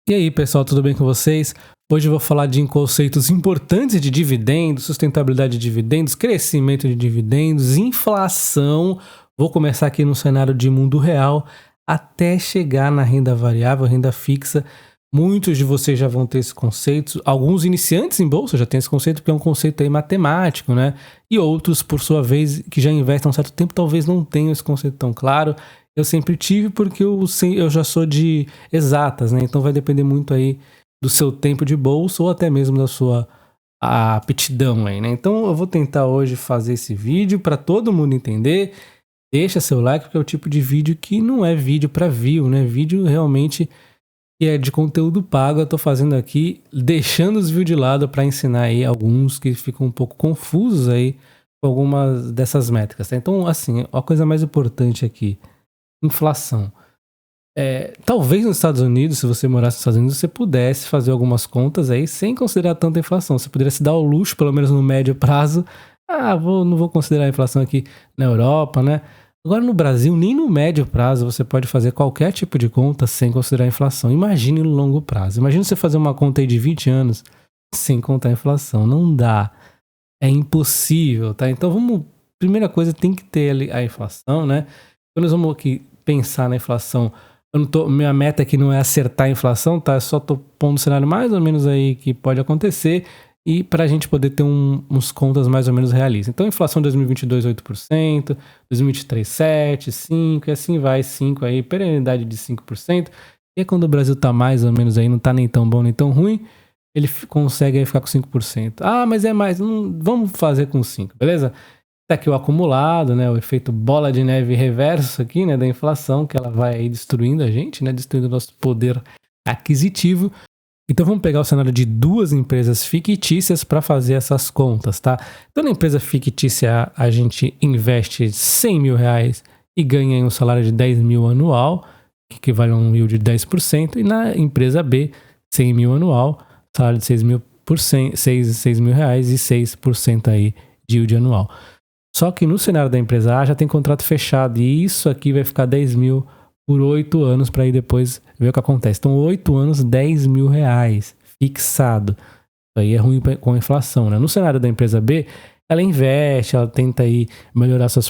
E aí, pessoal, tudo bem com vocês? Hoje eu vou falar de conceitos importantes de dividendos, sustentabilidade de dividendos, crescimento de dividendos, inflação. Vou começar aqui no cenário de mundo real até chegar na renda variável, renda fixa. Muitos de vocês já vão ter esse conceito. Alguns iniciantes em bolsa já têm esse conceito, porque é um conceito aí matemático, né? E outros, por sua vez, que já investem há um certo tempo, talvez não tenham esse conceito tão claro. Eu sempre tive porque eu já sou de exatas, né? Então vai depender muito aí do seu tempo de bolsa ou até mesmo da sua aptidão aí, né? Então eu vou tentar hoje fazer esse vídeo para todo mundo entender. Deixa seu like, porque é o tipo de vídeo que não é vídeo para view, né? Vídeo realmente que é de conteúdo pago. Eu tô fazendo aqui, deixando os views de lado para ensinar aí alguns que ficam um pouco confusos aí com algumas dessas métricas, tá? Então, assim, a coisa mais importante aqui, inflação. Talvez nos Estados Unidos, se você morasse nos Estados Unidos, você pudesse fazer algumas contas aí sem considerar tanta inflação. Você poderia se dar o luxo, pelo menos no médio prazo. Não vou considerar a inflação aqui na Europa, né? Agora no Brasil, nem no médio prazo você pode fazer qualquer tipo de conta sem considerar a inflação. Imagine no longo prazo. Imagine você fazer uma conta aí de 20 anos sem contar a inflação. Não dá. É impossível, tá? Então primeira coisa, tem que ter ali a inflação, né? Quando nós vamos aqui pensar na inflação, minha meta aqui não é acertar a inflação, tá? Eu só tô pondo um cenário mais ou menos aí que pode acontecer e para a gente poder ter uns contas mais ou menos realistas. Então, inflação 2022, 8%, 2023, 7%, 5%, e assim vai, 5% aí, perenidade de 5%. E aí, quando o Brasil tá mais ou menos aí, não tá nem tão bom nem tão ruim, ele consegue aí ficar com 5%. Mas é mais, vamos fazer com 5%, beleza? Tá aqui o acumulado, né, o efeito bola de neve reverso aqui, né, da inflação, que ela vai aí destruindo a gente, né, destruindo o nosso poder aquisitivo. Então vamos pegar o cenário de duas empresas fictícias para fazer essas contas, tá? Então na empresa fictícia a gente investe 100 mil reais e ganha um salário de 10 mil anual, que equivale a um yield de 10%, e na empresa B, 100 mil anual, salário de 6 mil reais e 6% aí de yield anual. Só que no cenário da empresa A já tem contrato fechado e isso aqui vai ficar 10 mil por 8 anos para aí depois ver o que acontece. Então 8 anos, 10 mil reais fixado. Isso aí é ruim com a inflação, né? No cenário da empresa B, ela investe, ela tenta aí melhorar seus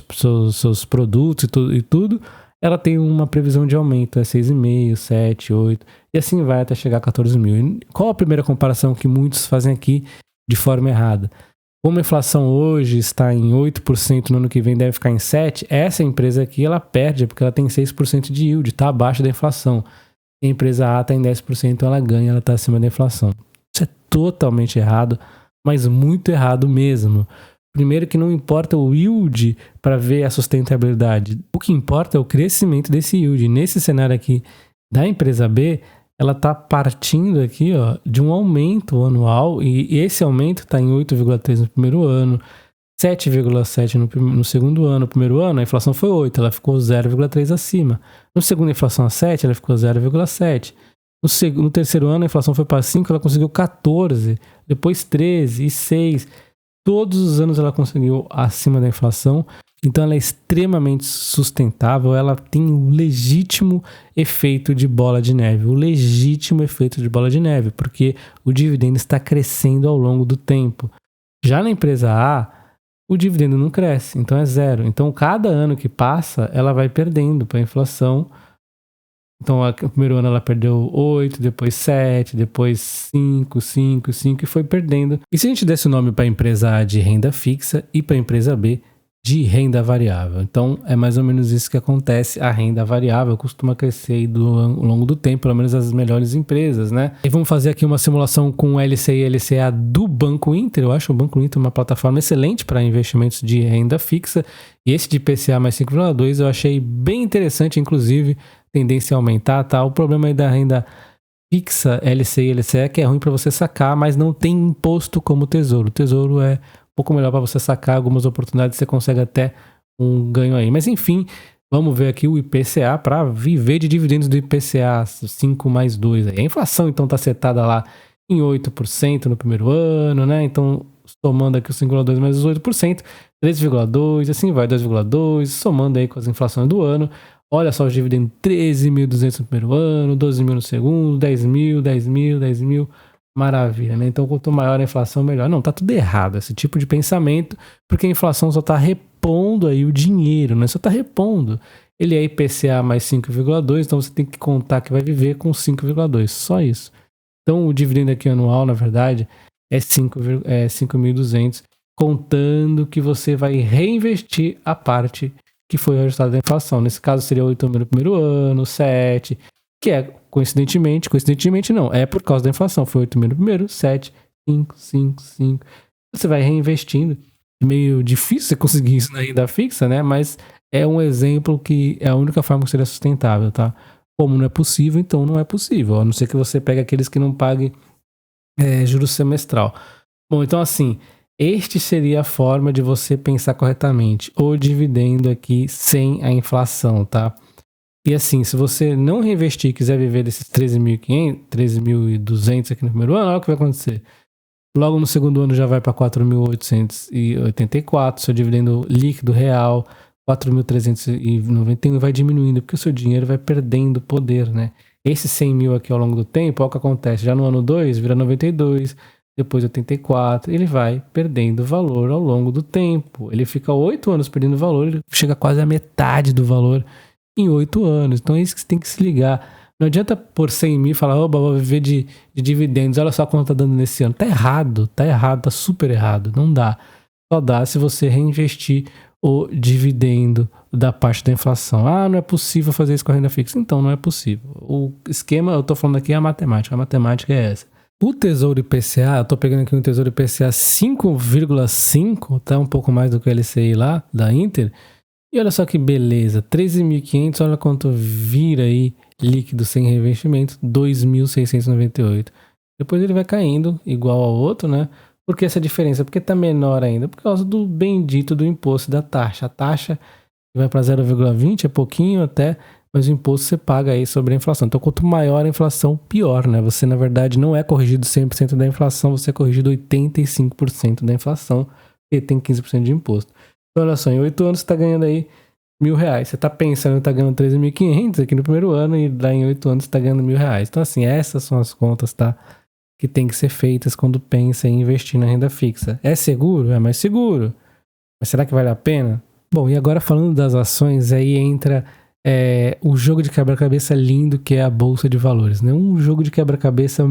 produtos e tudo. Ela tem uma previsão de aumento, 6,5, 7, 8 e assim vai até chegar a 14 mil. E qual a primeira comparação que muitos fazem aqui de forma errada? Como a inflação hoje está em 8%, no ano que vem deve ficar em 7%, essa empresa aqui ela perde porque ela tem 6% de yield, está abaixo da inflação. A empresa A está em 10%, ela ganha, ela está acima da inflação. Isso é totalmente errado, mas muito errado mesmo. Primeiro que não importa o yield para ver a sustentabilidade. O que importa é o crescimento desse yield. Nesse cenário aqui da empresa B, ela está partindo aqui, ó, de um aumento anual e esse aumento está em 8,3 no primeiro ano, 7,7 no segundo ano. No primeiro ano a inflação foi 8, ela ficou 0,3 acima. No segundo a inflação a 7, ela ficou 0,7. No terceiro ano a inflação foi para 5, ela conseguiu 14, depois 13 e 6. Todos os anos ela conseguiu acima da inflação. Então ela é extremamente sustentável, ela tem um legítimo efeito de bola de neve. O legítimo efeito de bola de neve, porque o dividendo está crescendo ao longo do tempo. Já na empresa A, o dividendo não cresce, então é zero. Então cada ano que passa, ela vai perdendo para a inflação. Então no primeiro ano ela perdeu 8, depois 7, depois 5 e foi perdendo. E se a gente desse o nome para a empresa A de renda fixa e para a empresa B de renda variável. Então, é mais ou menos isso que acontece. A renda variável costuma crescer aí ao longo do tempo, pelo menos as melhores empresas, né? E vamos fazer aqui uma simulação com o LCI e LCA do Banco Inter. Eu acho o Banco Inter uma plataforma excelente para investimentos de renda fixa. E esse de IPCA mais 5,2 eu achei bem interessante, inclusive, tendência a aumentar, tá? O problema aí da renda fixa, LCI e LCA, é que é ruim para você sacar, mas não tem imposto como o Tesouro. O Tesouro é pouco melhor para você sacar, algumas oportunidades você consegue até um ganho aí. Mas enfim, vamos ver aqui o IPCA para viver de dividendos do IPCA 5 mais 2. Aí. A inflação então está setada lá em 8% no primeiro ano, né? Então, somando aqui os 5,2 mais os 8%, 3,2, assim vai, 2,2, somando aí com as inflações do ano, Olha só os dividendos, 13.200 no primeiro ano, 12 mil no segundo, 10 mil, 10 mil, 10 mil. Maravilha, né? Então, quanto maior a inflação, melhor. Não, tá tudo errado esse tipo de pensamento, porque a inflação só tá repondo aí o dinheiro, né? Só tá repondo. Ele é IPCA mais 5,2, então você tem que contar que vai viver com 5,2, só isso. Então, o dividendo aqui anual, na verdade, é 5.200, contando que você vai reinvestir a parte que foi o resultado da inflação. Nesse caso, seria 8 mil no primeiro ano, 7, que é, coincidentemente não, é por causa da inflação. Foi 8 mil no primeiro, 7, 5, 5, 5. Você vai reinvestindo. É meio difícil você conseguir isso na renda fixa, né? Mas é um exemplo que é a única forma que seria sustentável, tá? Como não é possível, então não é possível. A não ser que você pegue aqueles que não paguem juros semestral. Bom, então assim, este seria a forma de você pensar corretamente. O dividendo aqui sem a inflação, tá? E assim, se você não reinvestir e quiser viver desses 13.500, 13.200 aqui no primeiro ano, olha o que vai acontecer. Logo no segundo ano já vai para 4.884, seu dividendo líquido real, 4.391 vai diminuindo, porque o seu dinheiro vai perdendo poder, né? Esse 100 mil aqui ao longo do tempo, olha o que acontece. Já no ano 2 vira 92, depois 84, ele vai perdendo valor ao longo do tempo. Ele fica 8 anos perdendo valor, ele chega quase à metade do valor em 8 anos. Então é isso que você tem que se ligar. Não adianta por 100 mil e falar, oba, vou viver de dividendos, olha só quanto tá dando nesse ano. Tá errado, tá super errado, não dá. Só dá se você reinvestir o dividendo da parte da inflação. Ah, não é possível fazer isso com a renda fixa. Então não é possível. O esquema, eu tô falando aqui, é a matemática é essa. O Tesouro IPCA, eu tô pegando aqui um Tesouro IPCA 5,5, tá um pouco mais do que o LCI lá, da Inter. E olha só que beleza, 13.500, olha quanto vira aí líquido sem reinvestimento, 2.698. Depois ele vai caindo igual ao outro, né? Por que essa diferença? Porque tá menor ainda, por causa do bendito do imposto da taxa. A taxa vai para 0,20, é pouquinho até, mas o imposto você paga aí sobre a inflação. Então quanto maior a inflação, pior, né? Você na verdade não é corrigido 100% da inflação, você é corrigido 85% da inflação, e tem 15% de imposto. Olha só, em 8 anos você tá ganhando aí R$1.000. Você tá pensando que tá ganhando 13.500 aqui no primeiro ano e lá em 8 anos você tá ganhando R$1.000. Então assim, essas são as contas, tá? Que tem que ser feitas quando pensa em investir na renda fixa. É seguro? É mais seguro. Mas será que vale a pena? Bom, e agora falando das ações, aí entra o jogo de quebra-cabeça lindo que é a Bolsa de Valores, né? Um jogo de quebra-cabeça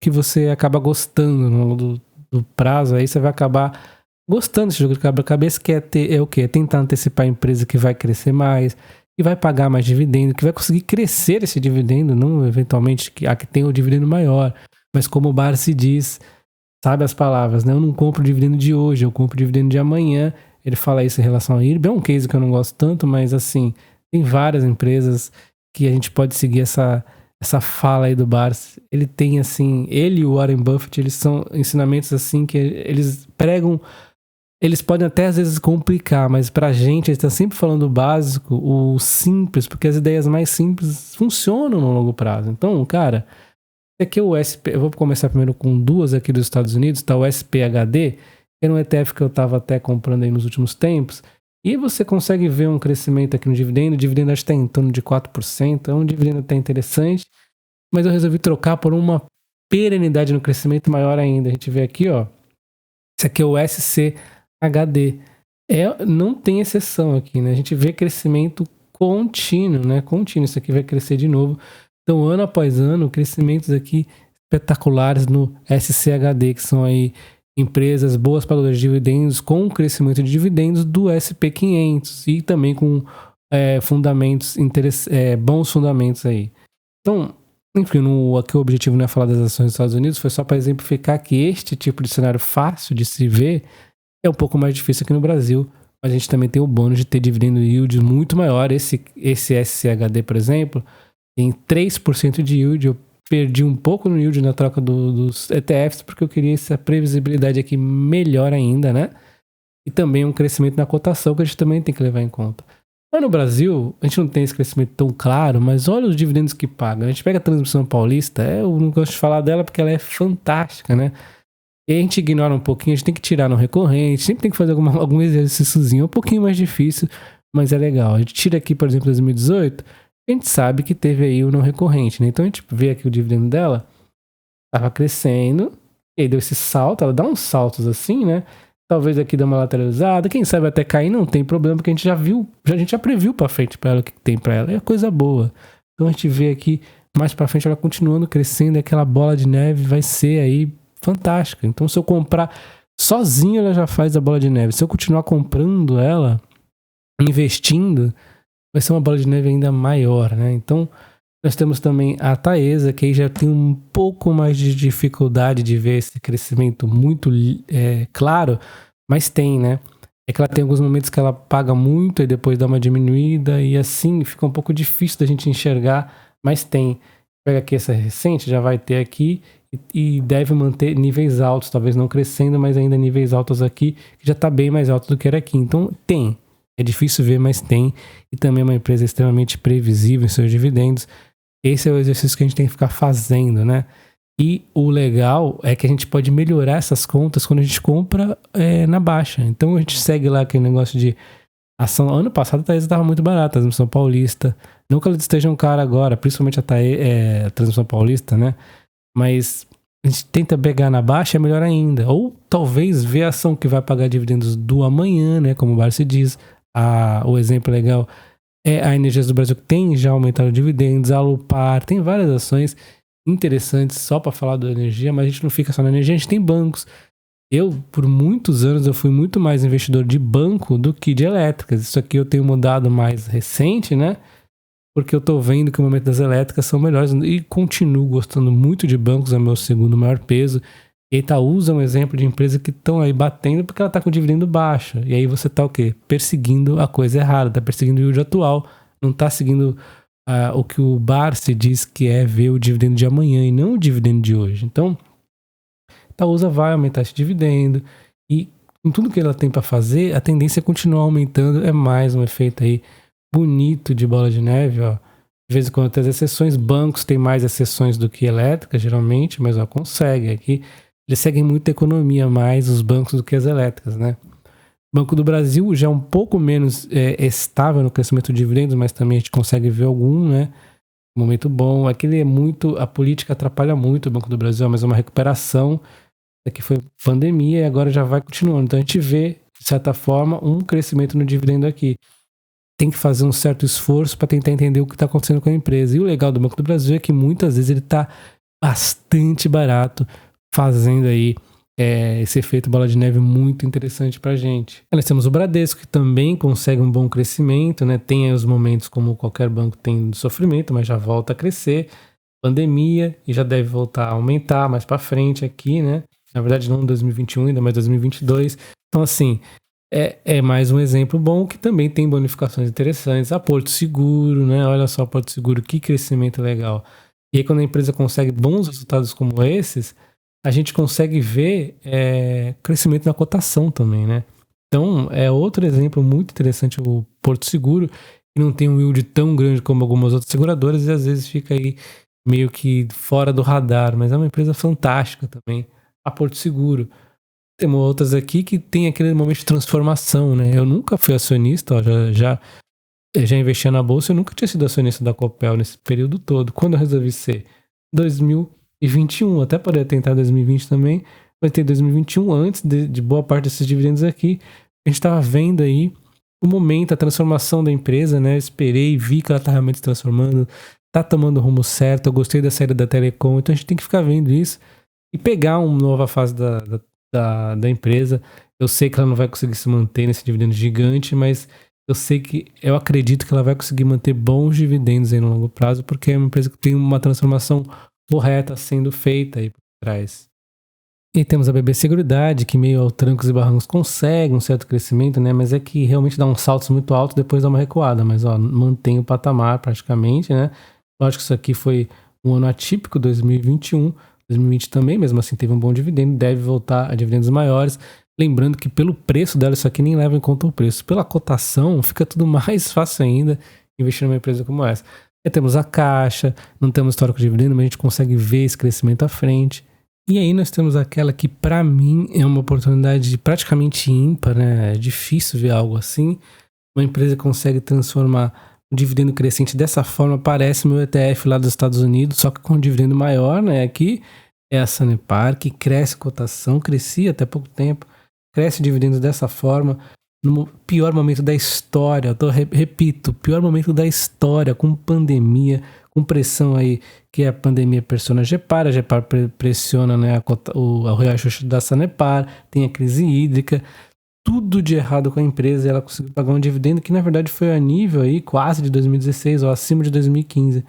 que você acaba gostando no longo do prazo, aí você vai acabar gostando desse jogo de quebra-cabeça, que é o quê? É tentar antecipar a empresa que vai crescer mais, que vai pagar mais dividendo, que vai conseguir crescer esse dividendo, não eventualmente a que tem o dividendo maior. Mas como o Barsi diz, sabe as palavras, né? Eu não compro o dividendo de hoje, eu compro o dividendo de amanhã. Ele fala isso em relação a IRB. É um case que eu não gosto tanto, mas assim, tem várias empresas que a gente pode seguir essa fala aí do Barsi. Ele tem assim, ele e o Warren Buffett, eles são ensinamentos assim que eles pregam. Eles podem até às vezes complicar, mas pra gente, eles estão sempre falando o básico, o simples, porque as ideias mais simples funcionam no longo prazo. Então, cara, aqui é o SP, eu vou começar primeiro com duas aqui dos Estados Unidos, tá o SPHD, que é um ETF que eu tava até comprando aí nos últimos tempos, e você consegue ver um crescimento aqui no dividendo, o dividendo acho que tá em torno de 4%, é um dividendo até interessante, mas eu resolvi trocar por uma perenidade no crescimento maior ainda. A gente vê aqui, ó, esse aqui é o SCHD, não tem exceção aqui, né? A gente vê crescimento contínuo, né? Contínuo, isso aqui vai crescer de novo. Então, ano após ano, crescimentos aqui espetaculares no SCHD, que são aí empresas boas pagadoras de dividendos com crescimento de dividendos do SP500 e também com fundamentos bons fundamentos aí. Então, enfim, aqui o objetivo não é falar das ações dos Estados Unidos, foi só para exemplificar que este tipo de cenário fácil de se ver é um pouco mais difícil aqui no Brasil, mas a gente também tem o bônus de ter dividendo yield muito maior. Esse SCHD, por exemplo, tem 3% de yield. Eu perdi um pouco no yield na troca dos ETFs, porque eu queria essa previsibilidade aqui melhor ainda, né? E também um crescimento na cotação que a gente também tem que levar em conta. Mas no Brasil, a gente não tem esse crescimento tão claro, mas olha os dividendos que pagam. A gente pega a Transmissão Paulista, eu não gosto de falar dela porque ela é fantástica, né? E a gente ignora um pouquinho, a gente tem que tirar no recorrente, sempre tem que fazer algum exercíciozinho, um pouquinho mais difícil, mas é legal. A gente tira aqui, por exemplo, 2018, a gente sabe que teve aí o não recorrente, né? Então a gente vê aqui o dividendo dela, tava crescendo, e aí deu esse salto, ela dá uns saltos assim, né? Talvez aqui dê uma lateralizada, quem sabe até cair, não tem problema, porque a gente já viu, a gente já previu pra frente pra ela o que tem pra ela, é coisa boa. Então a gente vê aqui, mais pra frente, ela continuando crescendo, aquela bola de neve vai ser aí fantástica. Então se eu comprar sozinho, ela já faz a bola de neve. Se eu continuar comprando ela, investindo, vai ser uma bola de neve ainda maior, né? Então nós temos também a Taesa, que aí já tem um pouco mais de dificuldade de ver esse crescimento muito claro, mas tem, né? É que ela tem alguns momentos que ela paga muito e depois dá uma diminuída e assim fica um pouco difícil da gente enxergar, mas tem. Pega aqui essa recente, já vai ter aqui e deve manter níveis altos, talvez não crescendo, mas ainda níveis altos aqui, que já está bem mais alto do que era aqui. Então tem. É difícil ver, mas tem. E também é uma empresa extremamente previsível em seus dividendos. Esse é o exercício que a gente tem que ficar fazendo, né? E o legal é que a gente pode melhorar essas contas quando a gente compra na baixa. Então a gente segue lá aquele negócio de ação. Ano passado a Taesa estava muito barata, a transmissão paulista. Não que elas estejam cara agora, principalmente a transmissão paulista, né? Mas a gente tenta pegar na baixa, é melhor ainda. Ou talvez ver a ação que vai pagar dividendos do amanhã, né? Como o Barsi diz. O exemplo legal é a Energias do Brasil, que tem já aumentado dividendos, a Alupar, tem várias ações interessantes só para falar da energia, mas a gente não fica só na energia, a gente tem bancos. Eu, por muitos anos, eu fui muito mais investidor de banco do que de elétricas. Isso aqui eu tenho mudado mais recente, né? Porque eu tô vendo que o momento das elétricas são melhores e continuo gostando muito de bancos, é meu segundo maior peso. E Itaúsa é um exemplo de empresa que estão aí batendo porque ela tá com dividendo baixo. E aí você tá o quê? Perseguindo a coisa errada, tá perseguindo o yield atual, não tá seguindo o que o Barsi diz que é ver o dividendo de amanhã e não o dividendo de hoje. Então, Itaúsa vai aumentar esse dividendo e com tudo que ela tem para fazer, a tendência é continuar aumentando, é mais um efeito aí bonito de bola de neve, ó. De vez em quando tem as exceções, bancos têm mais exceções do que elétricas, geralmente, mas consegue aqui. Eles seguem muito a economia mais, os bancos, do que as elétricas, né? O Banco do Brasil já é um pouco menos estável no crescimento de dividendos, mas também a gente consegue ver algum, né? Um momento bom. Aquele a política atrapalha muito o Banco do Brasil, mas é uma recuperação. Aqui foi pandemia e agora já vai continuando. Então a gente vê, de certa forma, um crescimento no dividendo aqui. Tem que fazer um certo esforço para tentar entender o que está acontecendo com a empresa. E o legal do Banco do Brasil é que muitas vezes ele está bastante barato, fazendo aí esse efeito bola de neve muito interessante para a gente. Nós temos o Bradesco, que também consegue um bom crescimento, né? Tem aí os momentos como qualquer banco tem de sofrimento, mas já volta a crescer. Pandemia, e já deve voltar a aumentar mais para frente aqui, né? Na verdade não em 2021 ainda, mas 2022. Então assim, é mais um exemplo bom que também tem bonificações interessantes. A Porto Seguro, né? Olha só, Porto Seguro, que crescimento legal. E aí quando a empresa consegue bons resultados como esses, a gente consegue ver crescimento na cotação também, né? Então, é outro exemplo muito interessante, o Porto Seguro, que não tem um yield tão grande como algumas outras seguradoras e às vezes fica aí meio que fora do radar, mas é uma empresa fantástica também, a Porto Seguro. Temos outras aqui que tem aquele momento de transformação, né? Eu nunca fui acionista, ó, já investia na bolsa, eu nunca tinha sido acionista da Copel nesse período todo. Quando eu resolvi ser? 2021, até poderia tentar 2020 também, vai ter 2021 antes de boa parte desses dividendos aqui. A gente estava vendo aí o momento, a transformação da empresa, né? Eu esperei, vi que ela está realmente se transformando, tá tomando o rumo certo, eu gostei da saída da Telecom, então a gente tem que ficar vendo isso e pegar uma nova fase da empresa. Eu sei que ela não vai conseguir se manter nesse dividendo gigante, mas eu acredito que ela vai conseguir manter bons dividendos aí no longo prazo, porque é uma empresa que tem uma transformação correta sendo feita aí por trás. E temos a BB Seguridade, que meio ao trancos e barrancos consegue um certo crescimento, né? Mas é que realmente dá uns saltos muito altos, depois dá uma recuada, mas ó, mantém o patamar praticamente, né? Lógico que isso aqui foi um ano atípico, 2021, 2020 também, mesmo assim teve um bom dividendo, deve voltar a dividendos maiores. Lembrando que pelo preço dela, isso aqui nem leva em conta o preço. Pela cotação, fica tudo mais fácil ainda investir numa empresa como essa. Aí temos a Caixa, não temos histórico de dividendo, mas a gente consegue ver esse crescimento à frente. E aí nós temos aquela que para mim é uma oportunidade praticamente ímpar, né? É difícil ver algo assim, uma empresa consegue transformar o dividendo crescente dessa forma, parece o meu ETF lá dos Estados Unidos, só que com um dividendo maior, né? Aqui é a Sanepar, que cresce cotação, crescia até pouco tempo, cresce dividendos dessa forma, no pior momento da história, repito, pior momento da história, com pandemia, com pressão aí, que a pandemia pressiona a Gepar pressiona, né, o reajuste da Sanepar, tem a crise hídrica, tudo de errado com a empresa, e ela conseguiu pagar um dividendo que na verdade foi a nível aí quase de 2016 ou acima de 2015,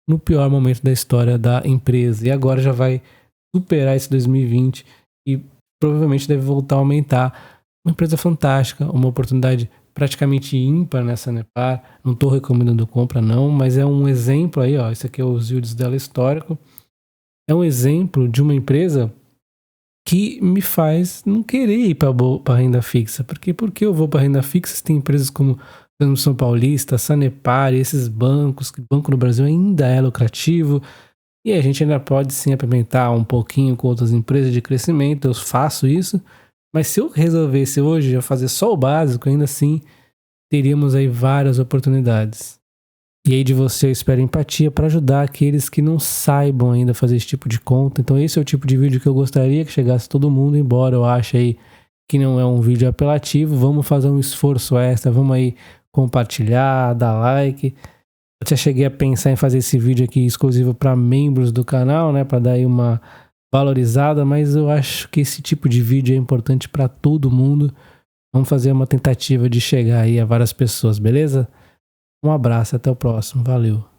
no pior momento da história da empresa, e agora já vai superar esse 2020 e provavelmente deve voltar a aumentar. Uma empresa fantástica, uma oportunidade praticamente ímpar nessa Sanepar. Não estou recomendando compra não, mas é um exemplo aí, ó, esse aqui é os yields dela histórico. É um exemplo de uma empresa que me faz não querer ir para renda fixa. Porque eu vou para renda fixa? Tem empresas como São Paulista, Sanepar, esses bancos, que banco no Brasil ainda é lucrativo. E a gente ainda pode sim implementar um pouquinho com outras empresas de crescimento, eu faço isso. Mas se eu resolvesse hoje já fazer só o básico, ainda assim teríamos aí várias oportunidades. E aí de você eu espero empatia para ajudar aqueles que não saibam ainda fazer esse tipo de conta. Então esse é o tipo de vídeo que eu gostaria que chegasse todo mundo, embora eu ache aí que não é um vídeo apelativo. Vamos fazer um esforço extra, vamos aí compartilhar, dar like. Eu já cheguei a pensar em fazer esse vídeo aqui exclusivo para membros do canal, né, para dar aí uma valorizada, mas eu acho que esse tipo de vídeo é importante para todo mundo. Vamos fazer uma tentativa de chegar aí a várias pessoas, beleza? Um abraço, até o próximo, valeu!